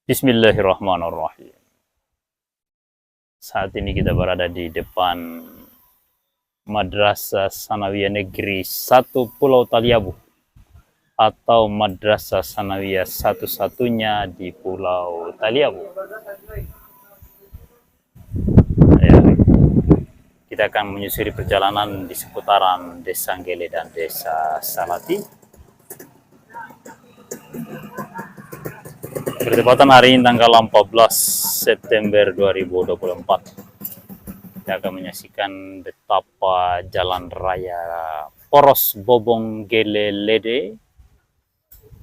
Bismillahirrahmanirrahim. Saat ini kita berada di depan Madrasah Sanawiyah Negeri 1 Pulau Taliabu atau Madrasah Sanawiyah satu-satunya di Pulau Taliabu. Ya, kita akan menyusuri perjalanan di seputaran Desa Nggele dan Desa Salati. Bertepatan hari ini tanggal 14 September 2024. Kita akan menyaksikan betapa jalan raya poros Bobong Gele Lede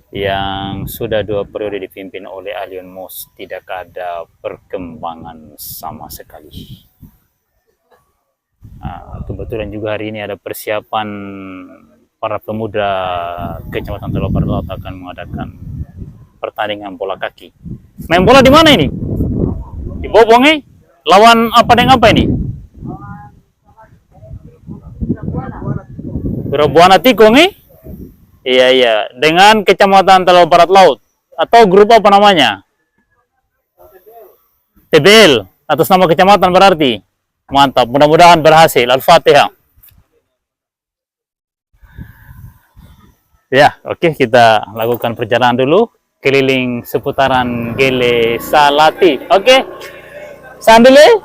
yang sudah 2 periode dipimpin oleh Alion Mos tidak ada perkembangan sama sekali. Kebetulan juga hari ini ada persiapan para pemuda Kecamatan Teluk Laut akan mengadakan pertandingan bola kaki. Main bola di mana ini? Di Bobong lawan apa dengan apa ini? Purabuana Tikung Iya. Dengan Kecamatan Teluk Barat Laut atau grup apa namanya? TBL atas nama kecamatan berarti. Mantap, mudah-mudahan berhasil. Al-Fatihah. Ya, oke, kita lakukan perjalanan dulu keliling seputaran Gele Salati. Oke. Sandile.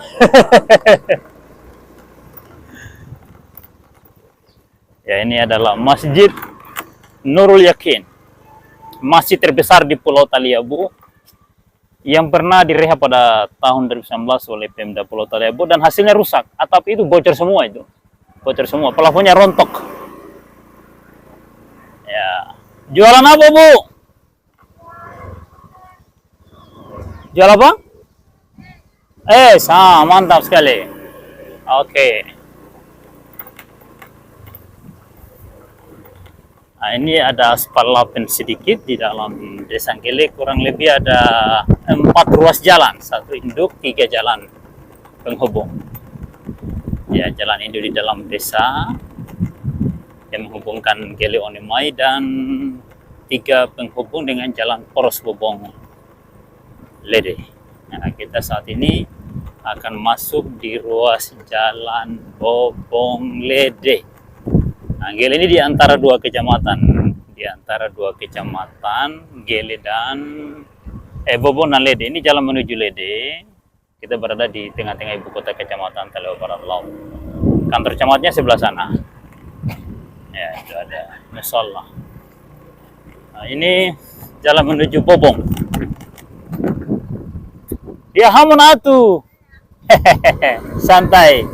Ya, ini adalah Masjid Nurul Yakin. Masjid terbesar di Pulau Taliabu yang pernah direhab pada tahun 2019 oleh Pemda Pulau Taliabu dan hasilnya rusak. Atap itu bocor semua itu. Bocor semua, plafonnya rontok. Ya. Jualan apa, Bu? Jual apa? Mantap sekali. Oke. Nah, ini ada aspal lapen sedikit di dalam Desa Nggele, kurang lebih ada 4 ruas jalan, 1 induk, 3 jalan penghubung. Ya, jalan induk di dalam desa yang menghubungkan Gele Onemai dan 3 penghubung dengan jalan poros Bobong Lede. Nah, kita saat ini akan masuk di ruas jalan Bobong Lede. Nah, Gele ini di antara 2 kecamatan, Gele dan Bobong dan Lede. Ini jalan menuju Lede. Kita berada di tengah-tengah ibu kota Kecamatan Teluk Barat Laut. Kantor camatnya sebelah sana. Ya, itu ada musola. Nah, ini jalan menuju Bobong. Ya hamun atu. Santai.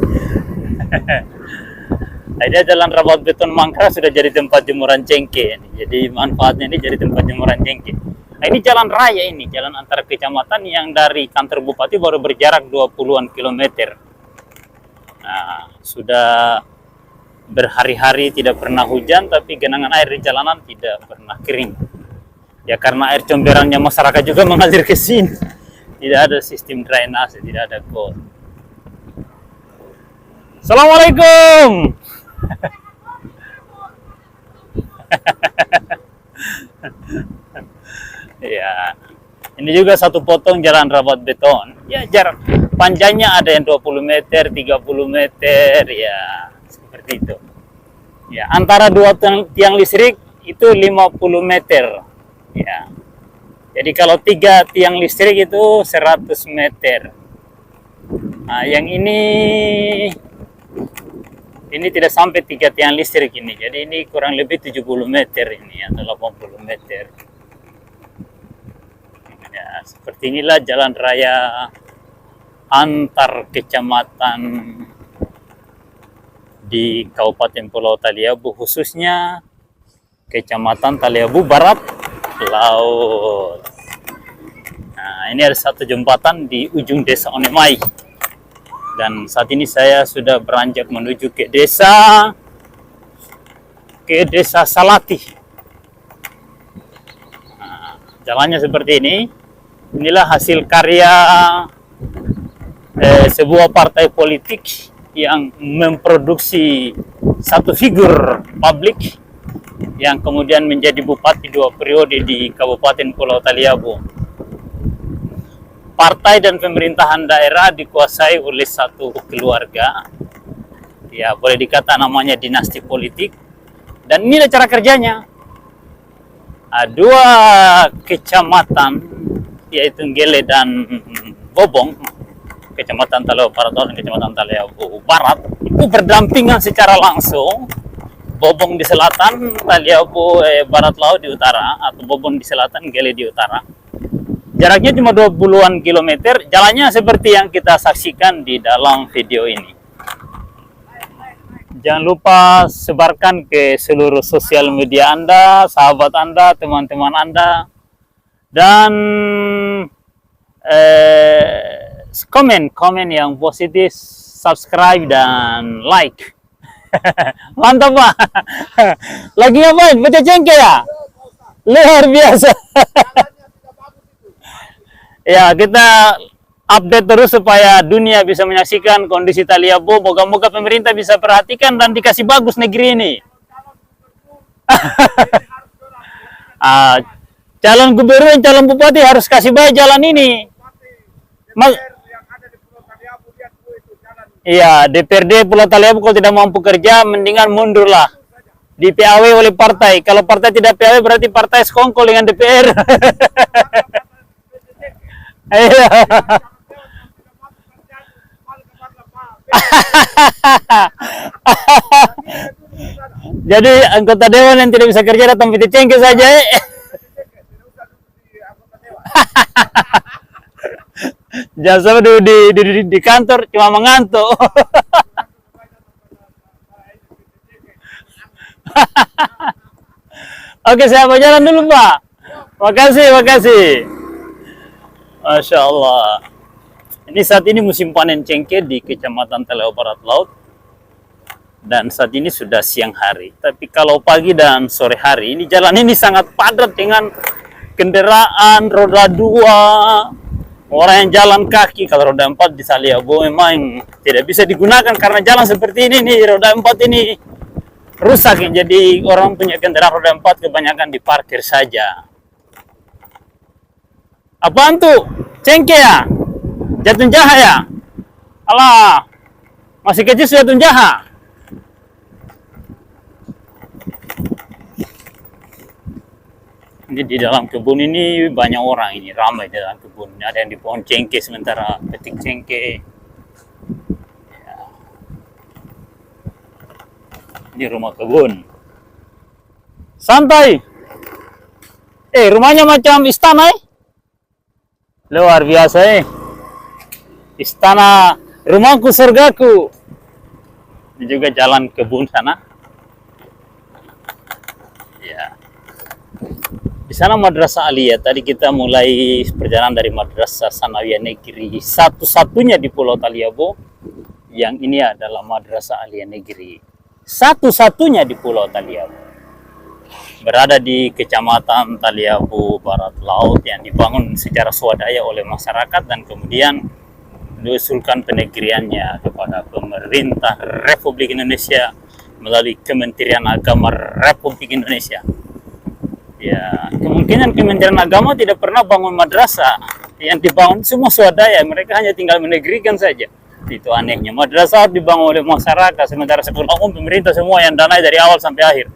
Ada jalan rapat beton mangkrak sudah jadi tempat jemuran cengkeh. Jadi manfaatnya ini jadi tempat jemuran cengkeh. Nah, ini jalan raya ini, jalan antar kecamatan yang dari kantor bupati baru berjarak 20-an kilometer. Nah, sudah berhari-hari tidak pernah hujan, tapi genangan air di jalanan tidak pernah kering. Ya karena air comberannya masyarakat juga mengalir ke sini. Tidak ada sistem drainase, tidak ada got. Assalamualaikum. Ya, ini juga 1 potong jalan rapat beton. Ya, jarak panjangnya ada yang 20 meter, 30 meter, ya seperti itu. Ya, antara 2 tiang listrik itu 50 meter. Ya. Jadi kalau 3 tiang listrik itu 100 meter. Nah, yang ini tidak sampai 3 tiang listrik ini. Jadi ini kurang lebih 70 meter ini atau 80 meter. Ya, seperti inilah jalan raya antar kecamatan di Kabupaten Pulau Taliabu, khususnya Kecamatan Taliabu Barat Laut. Nah, ini ada 1 jembatan di ujung Desa Onemai. Dan saat ini saya sudah beranjak menuju ke desa Salati. Nah, jalannya seperti ini. Inilah hasil karya sebuah partai politik yang memproduksi 1 figur publik yang kemudian menjadi bupati 2 periode di Kabupaten Pulau Taliabu. partai dan pemerintahan daerah dikuasai oleh satu keluarga. Ya, boleh dikata namanya dinasti politik. Dan ini cara kerjanya. Dua kecamatan, yaitu Nggele dan Bobong, kecamatan Taleo Barat dan kecamatan Taleo Barat, itu berdampingan secara langsung. Bobong di selatan, Taleo Barat Laut di utara, atau Bobong di selatan, Nggele di utara. Jaraknya cuma 20-an kilometer, jalannya seperti yang kita saksikan di dalam video ini. Jangan lupa sebarkan ke seluruh sosial media Anda, sahabat Anda, teman-teman Anda. Dan komen yang positif, subscribe dan like. Mantap Pak. Lagi ngapain? Baca cengkeh ya? Luar biasa. Ya, kita update terus supaya dunia bisa menyaksikan kondisi Taliabu. Moga-moga pemerintah bisa perhatikan dan dikasih bagus negeri ini. Calon gubernur dan calon bupati harus kasih baik jalan ini. Iya, DPRD Pulau Taliabu kalau tidak mampu kerja, mendingan mundur lah. Di PAW oleh partai. Kalau partai tidak PAW berarti partai sekongkol dengan DPR. Iya. Jadi anggota dewan yang tidak bisa kerja datang PT cengkeh saja. Jangan sampai di kantor cuma mengantuk. Oke, saya mau jalan dulu Pak. Makasih. Masya Allah. Ini saat ini musim panen cengkeh di Kecamatan Taleo Barat Laut. Dan saat ini sudah siang hari. Tapi kalau pagi dan sore hari, ini jalan ini sangat padat dengan kendaraan roda 2, orang yang jalan kaki. Kalau roda 4 di Taliabu memang tidak bisa digunakan karena jalan seperti ini nih, roda 4 ini rusak. Jadi orang punya kendaraan roda 4 kebanyakan diparkir saja. Apaan tuh? Cengkeh ya? Jatun jaha ya? Alah, masih kecil sudah jatun jaha. Ini di dalam kebun ini banyak orang, ini ramai di dalam kebun. Ada yang di pohon cengkeh sementara petik cengkeh. Ya. Ini rumah kebun. Santai. Rumahnya macam istana luar biasa Istana, rumahku surgaku. Ini juga jalan kebun sana. Ya. Di sana Madrasah Aliyah. Tadi kita mulai perjalanan dari Madrasah Sanawiyah Negeri satu-satunya di Pulau Taliabu. Yang ini adalah Madrasah Aliyah Negeri satu-satunya di Pulau Taliabu. Berada di Kecamatan Taliabu Barat Laut yang dibangun secara swadaya oleh masyarakat dan kemudian diusulkan penegriannya kepada pemerintah Republik Indonesia melalui Kementerian Agama Republik Indonesia. Ya, kemungkinan Kementerian Agama tidak pernah bangun madrasah. Yang dibangun semua swadaya, mereka hanya tinggal menegrikan saja. Itu anehnya, madrasah dibangun oleh masyarakat, sementara sekolah umum pemerintah semua yang danai dari awal sampai akhir.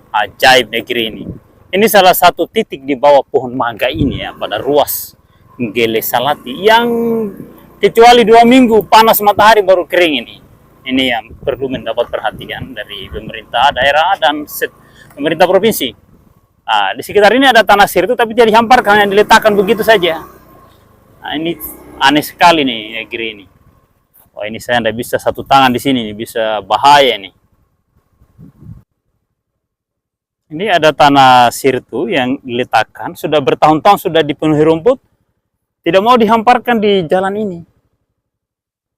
Ajaib negeri ini. Ini salah satu titik di bawah pohon mangga ini ya, pada ruas Nggele Salati yang kecuali 2 minggu panas matahari baru kering ini. Ini yang perlu mendapat perhatian dari pemerintah daerah dan pemerintah provinsi. Di sekitar ini ada tanah sirtu tapi tidak dihamparkan, hanya diletakkan begitu saja. Ini aneh sekali nih negeri ini. Wah, ini saya tidak bisa satu tangan di sini, bisa bahaya nih. Ini ada tanah sirtu yang diletakkan, sudah bertahun-tahun sudah dipenuhi rumput, tidak mau dihamparkan di jalan ini.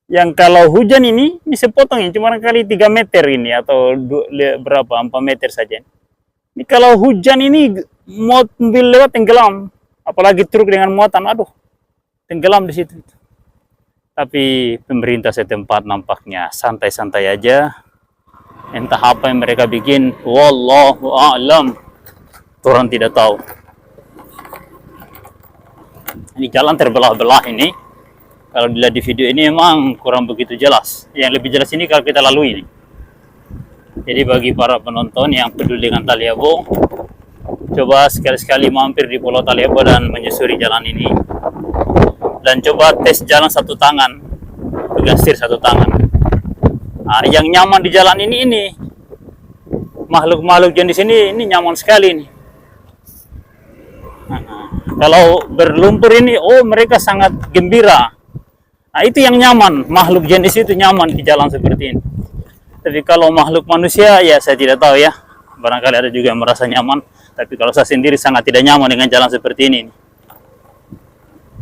Yang kalau hujan ini sepotong ini cuma kali 3 meter ini atau berapa 4 meter saja. Ini kalau hujan ini mobil lewat tenggelam, apalagi truk dengan muatan, aduh, tenggelam di situ. Tapi pemerintah setempat nampaknya santai-santai aja. Entah apa yang mereka bikin, wallahu a'lam. Orang tidak tahu. Ini jalan terbelah-belah ini. Kalau dilihat di video ini memang kurang begitu jelas. Yang lebih jelas ini kalau kita lalui ini. Jadi bagi para penonton yang peduli dengan Taliabo, coba sekali-sekali mampir di Pulau Taliabo dan menyusuri jalan ini. Dan coba tes jalan satu tangan, pegang setir satu tangan. Nah, yang nyaman di jalan ini makhluk-makhluk jenis ini nyaman sekali nih. Kalau berlumpur ini, oh mereka sangat gembira. Nah itu yang nyaman, makhluk jenis itu nyaman di jalan seperti ini. Tapi kalau makhluk manusia, ya saya tidak tahu ya. Barangkali ada juga yang merasa nyaman. Tapi kalau saya sendiri sangat tidak nyaman dengan jalan seperti ini.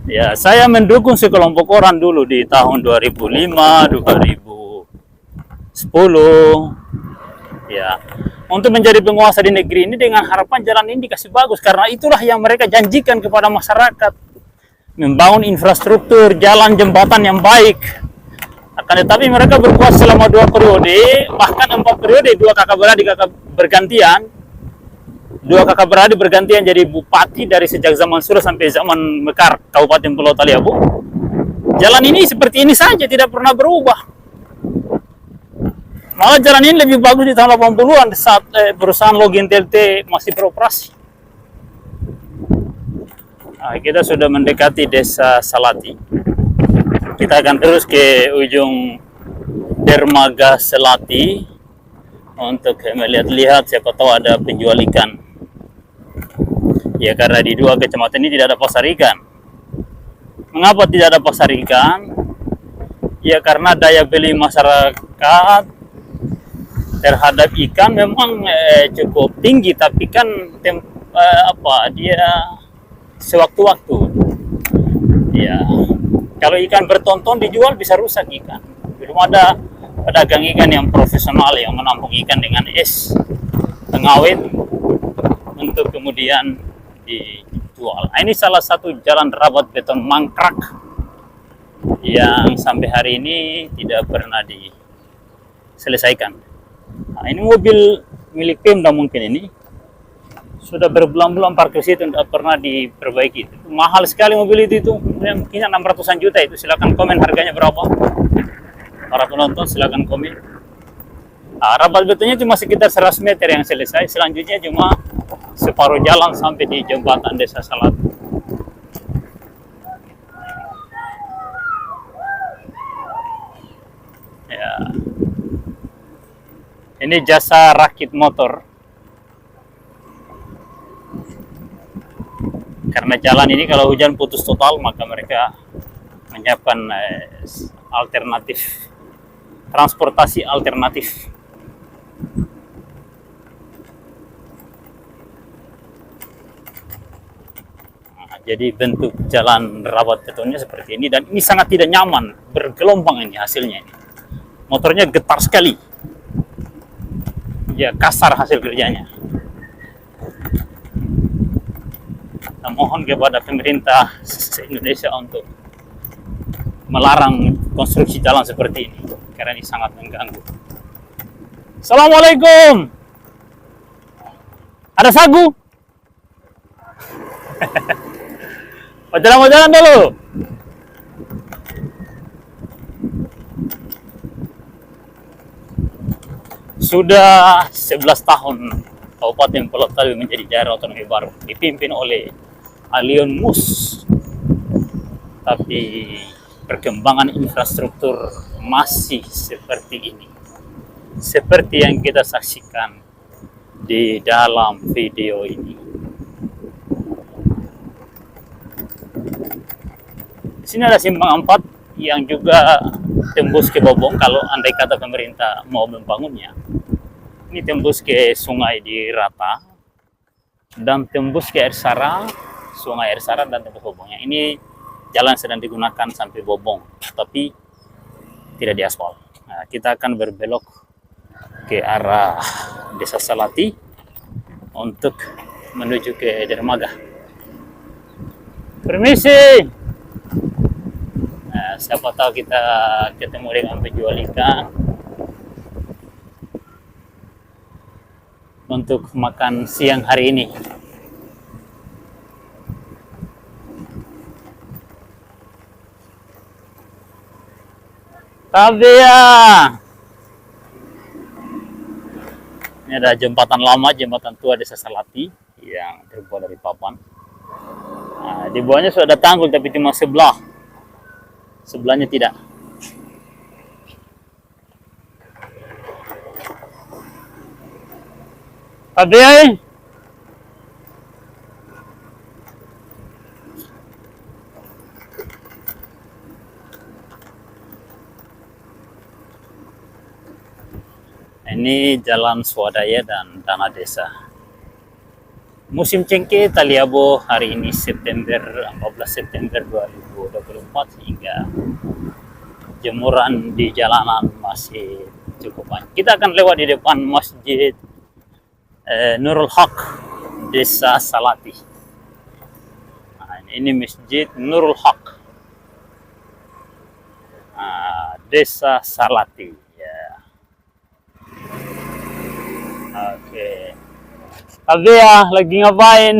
Ya, saya mendukung sekelompok orang dulu di tahun 2005, 2010. Ya, untuk menjadi penguasa di negeri ini dengan harapan jalan ini dikasih bagus. Karena itulah yang mereka janjikan kepada masyarakat. Membangun infrastruktur, jalan, jembatan yang baik. Akan tetapi mereka berkuasa selama 2 periode, bahkan 4 periode, 2 kakak beradik bergantian. 2 kakak beradik bergantian jadi bupati dari sejak zaman Surah sampai zaman Mekar, Kabupaten Pulau Taliabo. Jalan ini seperti ini saja, tidak pernah berubah. Malah jalan ini lebih bagus di tahun 80-an saat perusahaan Login TLT masih beroperasi. Nah, kita sudah mendekati desa Salati. Kita akan terus ke ujung dermaga Selati untuk melihat-lihat siapa tahu ada penjual ikan. Ya karena di 2 kecamatan ini tidak ada pasar ikan. Mengapa tidak ada pasar ikan? Ya karena daya beli masyarakat terhadap ikan memang cukup tinggi, tapi kan dia sewaktu-waktu. Ya, kalau ikan bertonton dijual bisa rusak ikan. Belum ada pedagang ikan yang profesional yang menampung ikan dengan es pengawet untuk kemudian dijual. Nah, ini salah satu jalan rabat beton mangkrak yang sampai hari ini tidak pernah diselesaikan. Nah, ini mobil milik Pemda mungkin ini. Sudah berbulan-bulan parkir situ tidak pernah diperbaiki. Itu mahal sekali mobil itu mungkin 600-an juta itu. Silakan komen harganya berapa. Para penonton silakan komen. Nah, rabat betonnya cuma sekitar 100 meter yang selesai. Selanjutnya cuma separuh jalan sampai di jembatan Desa Salat. Ya. Ini jasa rakit motor. Karena jalan ini kalau hujan putus total, maka mereka menyiapkan alternatif, transportasi alternatif. Nah, jadi bentuk jalan rabat betonnya seperti ini, dan ini sangat tidak nyaman, bergelombang ini hasilnya ini. Motornya getar sekali, ya kasar hasil kerjanya. Mohon kepada pemerintah Indonesia untuk melarang konstruksi jalan seperti ini karena ini sangat mengganggu. Assalamualaikum. Ada sagu? Mau jalan dulu. Sudah 11 tahun Kabupaten Pulau Taliabo menjadi daerah otonomi baru dipimpin oleh Alion Mus, tapi perkembangan infrastruktur masih seperti ini, seperti yang kita saksikan di dalam video ini. Di sini ada simpang 4 yang juga tembus ke Bobong kalau andai kata pemerintah mau membangunnya. Ini tembus ke sungai di Rata dan tembus ke Sungai Air Sara dan tembus Bobongnya. Ini jalan sedang digunakan sampai Bobong, tapi tidak diaspal. Nah, kita akan berbelok ke arah Desa Salati untuk menuju ke dermaga. Permisi. Nah, siapa tahu kita ketemu dengan penjual ikan untuk makan siang hari ini. Tabea. Ini ada jembatan lama, jembatan tua Desa Salati yang terbuat dari papan. Nah, di bawahnya sudah ada tanggul tapi cuma sebelahnya tidak. Tabea. Ini jalan swadaya dan tanah desa. Musim cengkeh Taliabo hari ini 14 September 2024 sehingga jemuran di jalanan masih cukup banyak. Kita akan lewat di depan Masjid Nurul Haq Desa Salati. Nah, ini Masjid Nurul Haq Desa Salati. Oke. Tapi ya, lagi ngapain?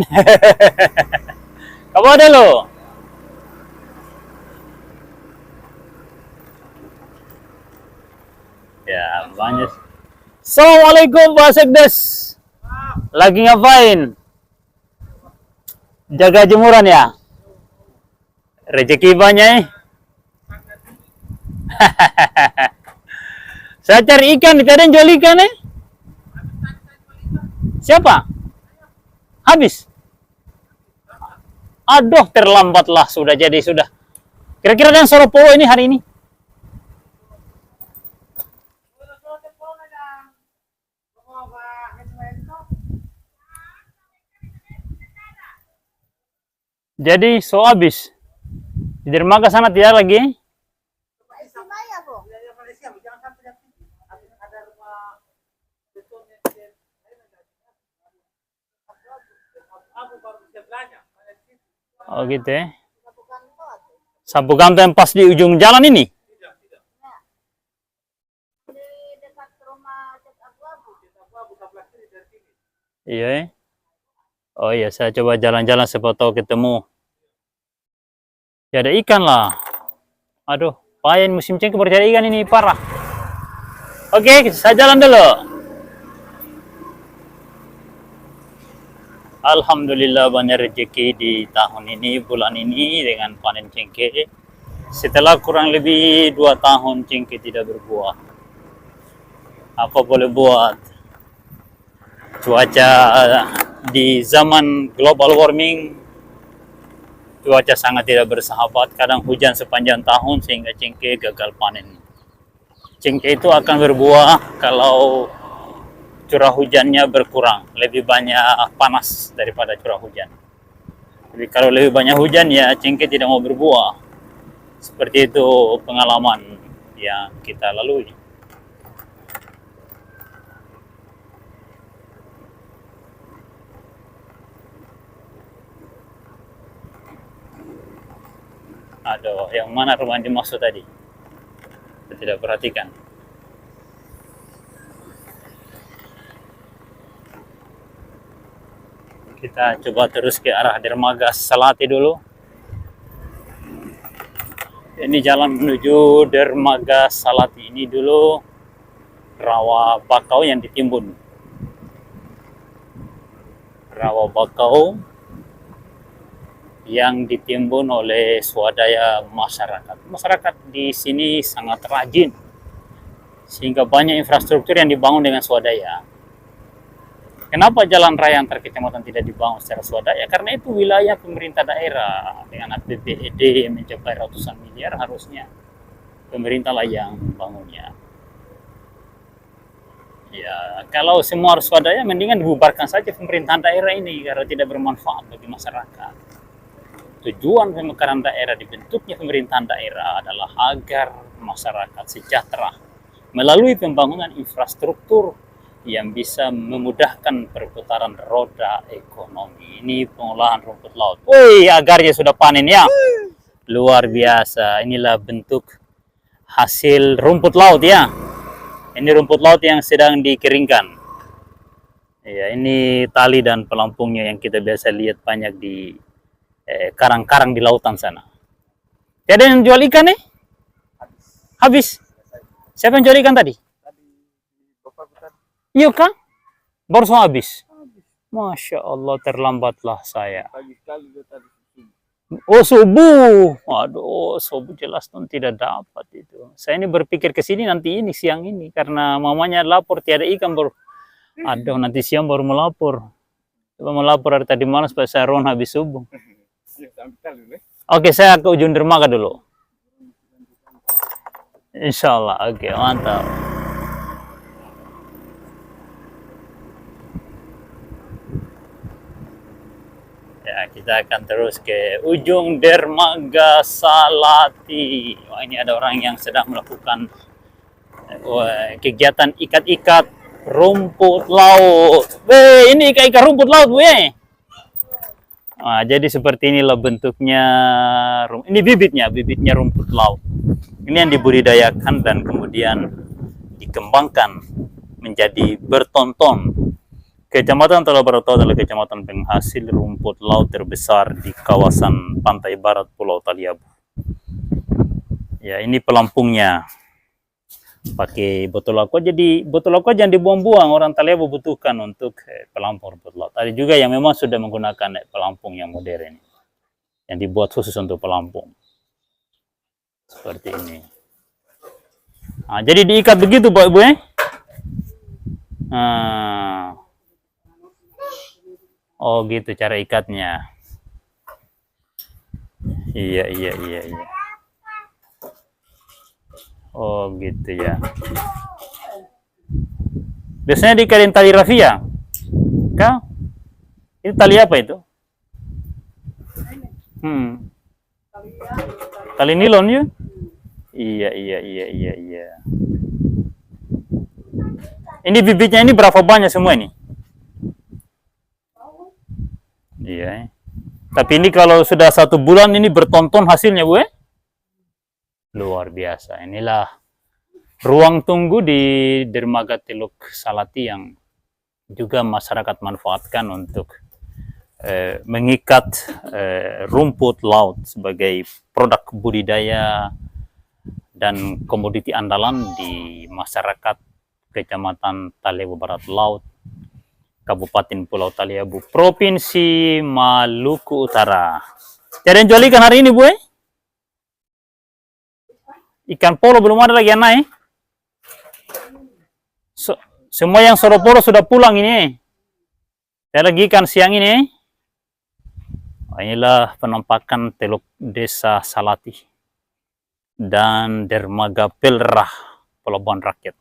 Kamu ada lo? Ya, banyak. Assalamualaikum Pak Sekdes. Lagi ngapain? Jaga jemuran ya? Rezeki banyak. Saya cari ikan, tidak ada yang jual ikan Siapa? Habis? Aduh, terlambatlah sudah jadi sudah. Kira-kira ada yang Soropowo ini hari ini? Jadi so habis. Di dermaga sana tidak lagi. Oh gitu ya. Sapu kanto yang pas di ujung jalan ini? Iya ya. Oh iya, saya coba jalan-jalan siapa tahu ketemu. Ya ada ikan lah. Aduh, payah musim cengkeh baru cari ikan ini, parah. Oke, saya jalan dulu. Alhamdulillah banyak rezeki di tahun ini, bulan ini dengan panen cengkeh. Setelah kurang lebih 2 tahun cengkeh tidak berbuah. Apa boleh buat? Cuaca di zaman global warming, cuaca sangat tidak bersahabat. Kadang hujan sepanjang tahun sehingga cengkeh gagal panen. Cengkeh itu akan berbuah kalau curah hujannya berkurang, lebih banyak panas daripada curah hujan. Jadi kalau lebih banyak hujan ya cengkeh tidak mau berbuah. Seperti itu pengalaman yang kita lalui. Aduh, yang mana rumah yang dimaksud tadi? Saya tidak perhatikan. Kita coba terus ke arah dermaga Salati dulu. Ini jalan menuju dermaga Salati ini dulu rawa bakau yang ditimbun. Rawa bakau yang ditimbun oleh swadaya masyarakat. Masyarakat di sini sangat rajin sehingga banyak infrastruktur yang dibangun dengan swadaya. Kenapa jalan raya antar kecamatan tidak dibangun secara swadaya? Karena itu wilayah pemerintah daerah dengan APBD mencapai ratusan miliar, harusnya pemerintah lah yang membangunnya. Ya, kalau semua harus swadaya, mendingan dibubarkan saja pemerintahan daerah ini karena tidak bermanfaat bagi masyarakat. Tujuan pemekaran daerah, dibentuknya pemerintahan daerah adalah agar masyarakat sejahtera melalui pembangunan infrastruktur yang bisa memudahkan perputaran roda ekonomi. Ini pengolahan rumput laut. Woi, agarnya sudah panen ya. Luar biasa. Inilah bentuk hasil rumput laut ya. Ini rumput laut yang sedang dikeringkan. Ya, ini tali dan pelampungnya yang kita biasa lihat banyak di karang-karang di lautan sana. Tidak ada yang jual ikan nih? Habis. Siapa yang jual ikan tadi? Iya kah? Baru semua habis. Masya Allah, terlambatlah saya. Oh subuh, aduh subuh jelas tuh tidak dapat itu. Saya ini berpikir ke sini nanti ini siang ini karena mamanya lapor tiada ikan baru. Aduh nanti siang baru melapor. Coba melapor dari tadi malam supaya saya ron habis subuh. Oke, saya ke ujung dermaga dulu. Insya Allah, oke mantap. Ya, kita akan terus ke ujung dermaga Salati. Wah, ini ada orang yang sedang melakukan kegiatan ikat-ikat rumput laut. Weh, ini ikat-ikat rumput laut, weh. Nah, jadi seperti inilah bentuknya. Ini bibitnya rumput laut. Ini yang dibudidayakan dan kemudian dikembangkan menjadi bertonton. Kecamatan Talabarata adalah kecamatan penghasil rumput laut terbesar di kawasan pantai barat Pulau Taliabu. Ya, ini pelampungnya. Pakai botol aqua, jadi botol aqua jangan dibuang-buang, orang Taliabu butuhkan untuk pelampung rumput laut. Ada juga yang memang sudah menggunakan pelampung yang modern, yang dibuat khusus untuk pelampung. Seperti ini. Nah, jadi diikat begitu, Pak Ibu ya. Nah. Oh gitu cara ikatnya. Iya. Oh gitu ya. Biasanya diikatin tali rafia. Kah? Itu tali apa itu? Tali nilon ya? Iya. Ini bibitnya ini berapa banyak semua ini? Iya. Tapi ini kalau sudah 1 bulan ini bertonton hasilnya, Bu. Luar biasa. Inilah ruang tunggu di dermaga Teluk Salati yang juga masyarakat manfaatkan untuk mengikat rumput laut sebagai produk budidaya dan komoditi andalan di masyarakat Kecamatan Taliabu Barat Laut, Kabupaten Pulau Taliabu, Provinsi Maluku Utara. Jadi yang jual ikan hari ini, Bu? Ikan polo belum ada lagi yang naik. Semua yang soroporo sudah pulang ini. Saya lagi ikan siang ini. Inilah penampakan Teluk Desa Salati dan dermaga Pelrah, Pelabuhan Rakyat.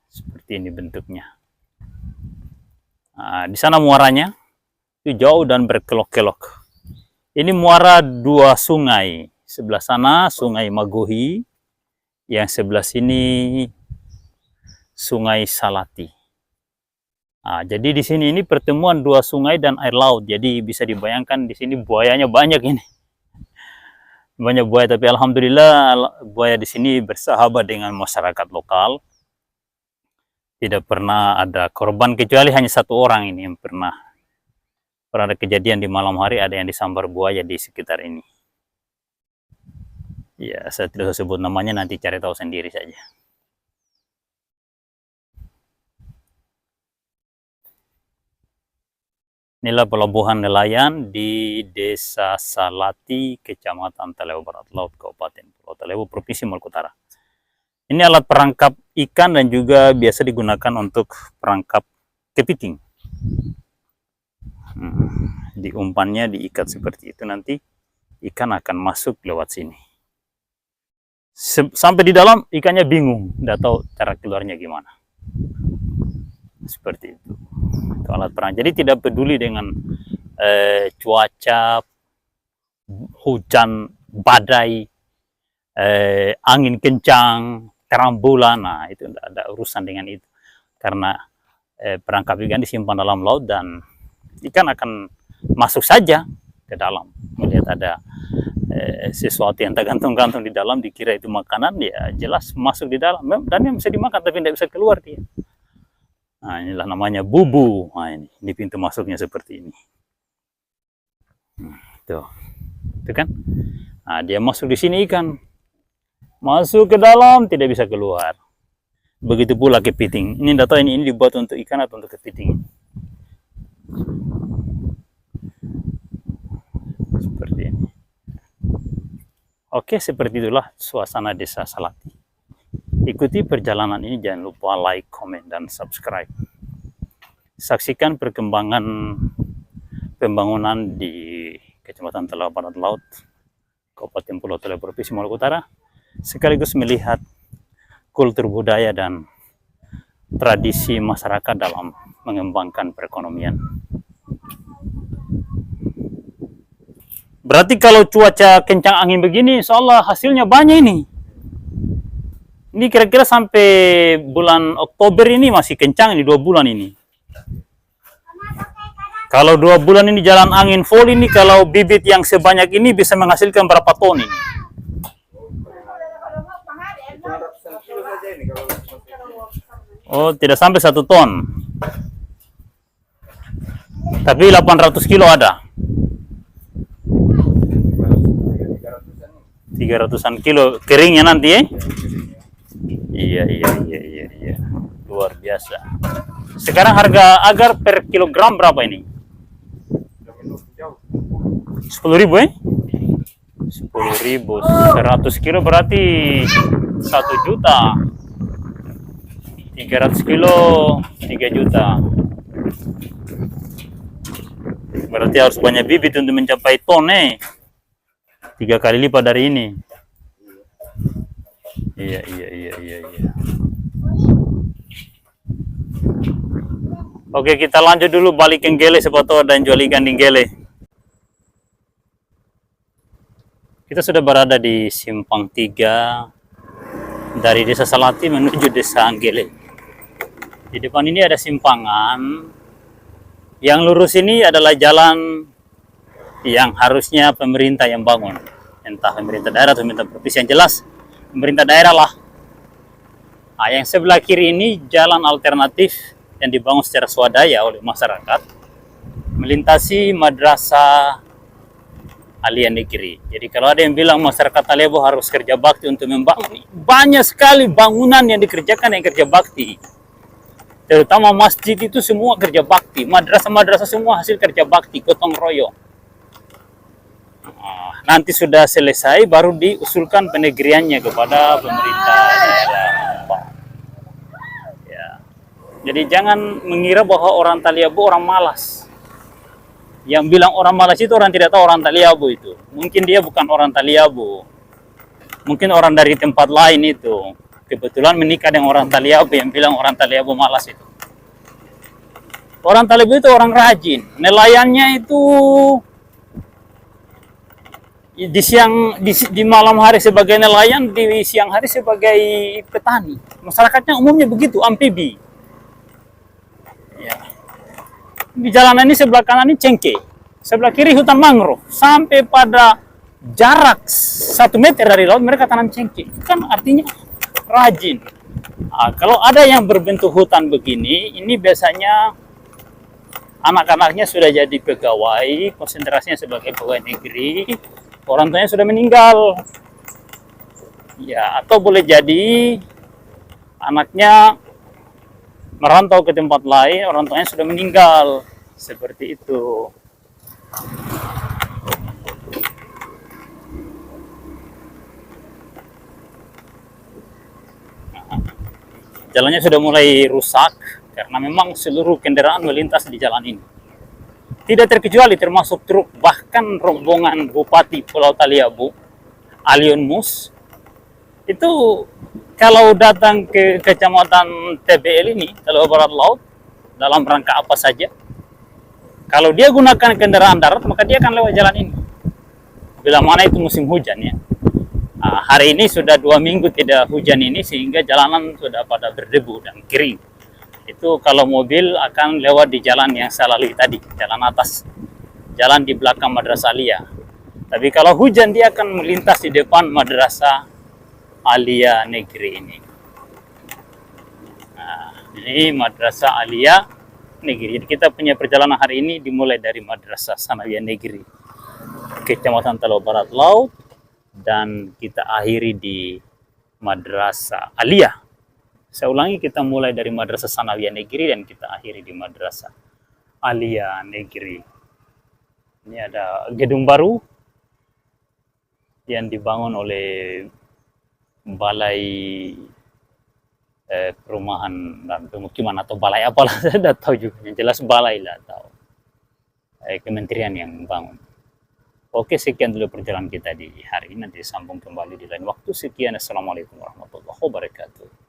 Seperti ini bentuknya. Nah, di sana muaranya itu jauh dan berkelok-kelok. Ini muara 2 sungai. Sebelah sana Sungai Magohi, yang sebelah sini Sungai Salati. Nah, jadi di sini ini pertemuan 2 sungai dan air laut. Jadi bisa dibayangkan di sini buayanya banyak ini. Banyak buaya, tapi alhamdulillah buaya di sini bersahabat dengan masyarakat lokal. Tidak pernah ada korban kecuali hanya 1 orang ini yang pernah ada kejadian di malam hari, ada yang disambar buaya di sekitar ini. Ya, saya tidak usah sebut namanya, nanti cari tahu sendiri saja. Inilah pelabuhan nelayan di Desa Salati, Kecamatan Taliabu Barat Laut, Kabupaten Pulau Taliabu, Provinsi Maluku Utara. Ini alat perangkap ikan dan juga biasa digunakan untuk perangkap kepiting. Di umpannya diikat seperti itu, nanti ikan akan masuk lewat sini. Sampai di dalam ikannya bingung, tidak tahu cara keluarnya gimana. Seperti itu. Itu alat perang. Jadi tidak peduli dengan cuaca, hujan, badai, angin kencang, terang bulan, nah itu tidak ada urusan dengan itu. Karena perangkap ikan disimpan dalam laut dan ikan akan masuk saja ke dalam. Melihat ada sesuatu yang tergantung-gantung di dalam, dikira itu makanan, ya jelas masuk di dalam. Dan yang bisa dimakan tapi tidak bisa keluar dia. Nah, inilah namanya bubu. Nah, ini pintu masuknya seperti ini. Tuh. Itu kan? Nah, dia masuk di sini ikan. Masuk ke dalam, tidak bisa keluar. Begitu pula kepiting. Ini tidak tahu ini dibuat untuk ikan atau untuk kepiting. Seperti ini. Oke, seperti itulah suasana desa Salati. Ikuti perjalanan ini, jangan lupa like, komen, dan subscribe. Saksikan perkembangan pembangunan di Kecamatan Talaga Barat Laut, Kabupaten Pulau Taliabu, Provinsi Maluku Utara, sekaligus melihat kultur budaya dan tradisi masyarakat dalam mengembangkan perekonomian. Berarti kalau cuaca kencang angin begini, insya hasilnya banyak ini. Ini kira-kira sampai bulan Oktober ini masih kencang ini, 2 bulan ini. Kalau 2 bulan ini jalan angin full ini, kalau bibit yang sebanyak ini bisa menghasilkan berapa ton ini? Oh, tidak sampai 1 ton. Tapi 800 kilo ada. 300-an kilo keringnya nanti ya? Iya. Luar biasa. Sekarang harga agar per kilogram berapa ini? 10.000 ya? 10.000, 100 kilo berarti 1 juta. 300 kilo 3 juta. Berarti harus banyak bibit untuk mencapai ton 3 kali lipat dari ini. Iya. Oke, kita lanjut dulu balik ke Nggele, siapa tahu ada yang jual ikan di Nggele. Kita sudah berada di Simpang 3 dari Desa Salati menuju Desa Nggele. Di depan ini ada simpangan. Yang lurus ini adalah jalan yang harusnya pemerintah yang bangun. Entah pemerintah daerah atau pemerintah provinsi, yang jelas pemerintah daerah lah. Nah, yang sebelah kiri ini jalan alternatif yang dibangun secara swadaya oleh masyarakat, melintasi Madrasah Aliyah Negeri. Jadi kalau ada yang bilang masyarakat Taliabu harus kerja bakti untuk membangun, banyak sekali bangunan yang dikerjakan yang kerja bakti. Terutama masjid itu semua kerja bakti, madrasah-madrasah semua hasil kerja bakti, gotong royong. Nanti sudah selesai baru diusulkan penegriannya kepada pemerintah daerah. Ya. Jadi jangan mengira bahwa orang Taliabu orang malas. Yang bilang orang malas itu orang tidak tahu orang Taliabu itu. Mungkin dia bukan orang Taliabu. Mungkin orang dari tempat lain itu. Kebetulan menikah dengan orang Taliabu yang bilang orang Taliabu malas itu. Orang Taliabu itu orang rajin. Nelayannya itu di malam hari sebagai nelayan, di siang hari sebagai petani. Masyarakatnya umumnya begitu, amfibi. Ya. Di jalanan ini sebelah kanan ini cengkeh, sebelah kiri hutan mangrove, sampai pada jarak 1 meter dari laut mereka tanam cengkeh. Itu kan artinya rajin. Nah, kalau ada yang berbentuk hutan begini, ini biasanya anak-anaknya sudah jadi pegawai, konsentrasinya sebagai pegawai negeri, orang tuanya sudah meninggal. Ya, atau boleh jadi anaknya merantau ke tempat lain, orang tuanya sudah meninggal. Seperti itu. Jalannya sudah mulai rusak karena memang seluruh kendaraan melintas di jalan ini. Tidak terkecuali termasuk truk, bahkan rombongan Bupati Pulau Taliabu, Alion Mus, itu kalau datang ke Kecamatan TBL ini, Talaga Barat Laut, dalam rangka apa saja, kalau dia gunakan kendaraan darat, maka dia akan lewat jalan ini. Bila mana itu musim hujan ya. Nah, hari ini sudah 2 minggu tidak hujan ini, sehingga jalanan sudah pada berdebu dan kering. Itu kalau mobil akan lewat di jalan yang saya lalui tadi, jalan atas, jalan di belakang Madrasah Aliyah. Tapi kalau hujan dia akan melintas di depan Madrasah Aliyah Negeri ini. Nah, ini Madrasah Aliyah Negeri. Jadi kita punya perjalanan hari ini dimulai dari Madrasah Sanawiyah Negeri, Kecamatan Talaga Barat Laut, dan kita akhiri di Madrasah Aliyah. Saya ulangi, kita mulai dari Madrasah Sanawiyah Negeri dan kita akhiri di Madrasah Aliyah Negeri. Ini ada gedung baru yang dibangun oleh Balai Perumahan dan Pemukiman atau balai apalah, saya tidak tahu juga. Yang jelas balai lah atau kementerian yang bangun. Oke, sekian dulu perjalanan kita di hari ini. Nanti sambung kembali di lain waktu. Sekian, assalamualaikum warahmatullahi wabarakatuh.